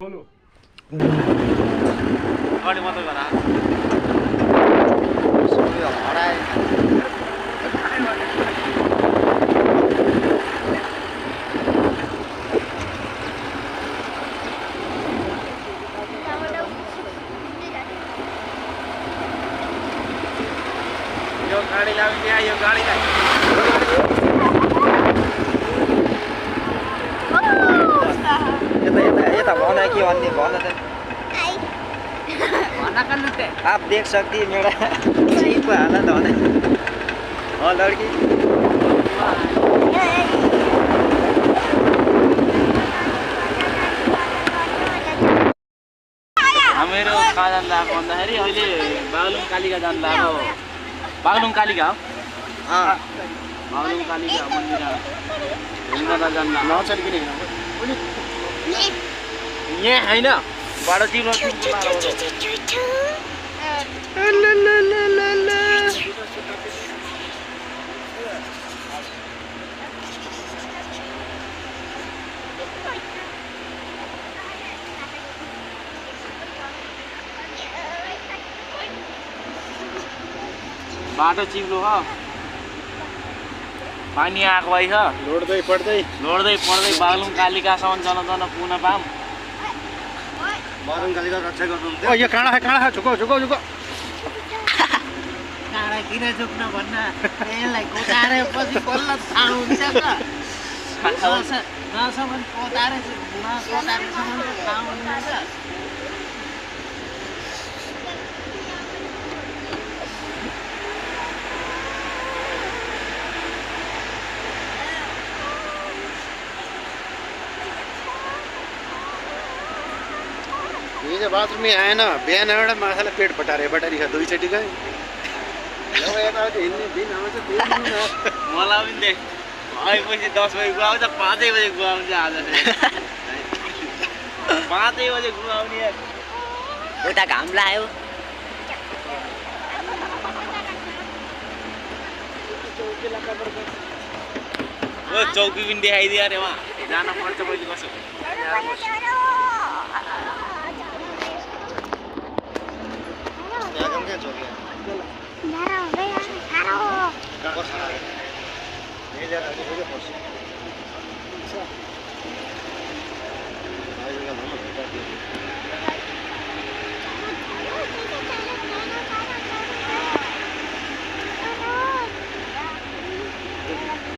अगाडि मात्र गर यो गाडी लाउने यो गाडीलाई यता भन के भन्ने भन त आप देख सकती है मेरा सही को हालत होने हाँ लड़की हामीहरू कहाँ जानु लाग्यो भन्दाखेरि अहिले बागलुङ कालिका जानु लाग्यो बागलुङ कालिका हो बागलुङ कालिका मन्दिर घुम्न त जानु लाग्यो नर्सरी किन यहाँ होइन बाटो चिप्लो बाटो चिप्लो हो पानी आएको भइ छ लोड्दै पड्दै बागलुङ कालिकासम्म जन पुग्न पाऊँ बागलुङ कालिका रक्षा गर्नु ओ यो काँडा है झुको काँडा किन झुक्न भन्न यसलाई कोतारे पछि बल्ल थाहा हुन्छ त नसम्म कोतारेसम्म थाहा हुन्छ हिजो बाथरुम में आएन बिहान एउटा माछालाई पेट बटारी खा दुईचोटि गयो यताउति हिँड्ने दिन आउँछ मलाई पनि देख आएपछि 10 बजे गुआउँछ 5 बजे गुआउँछ आज 5 बजे गुआउने यार उता घाम लाग्यो ओ चौकी पनि देखाइदियो अरे वहाँ जान पर्छ पहिले कसो क्या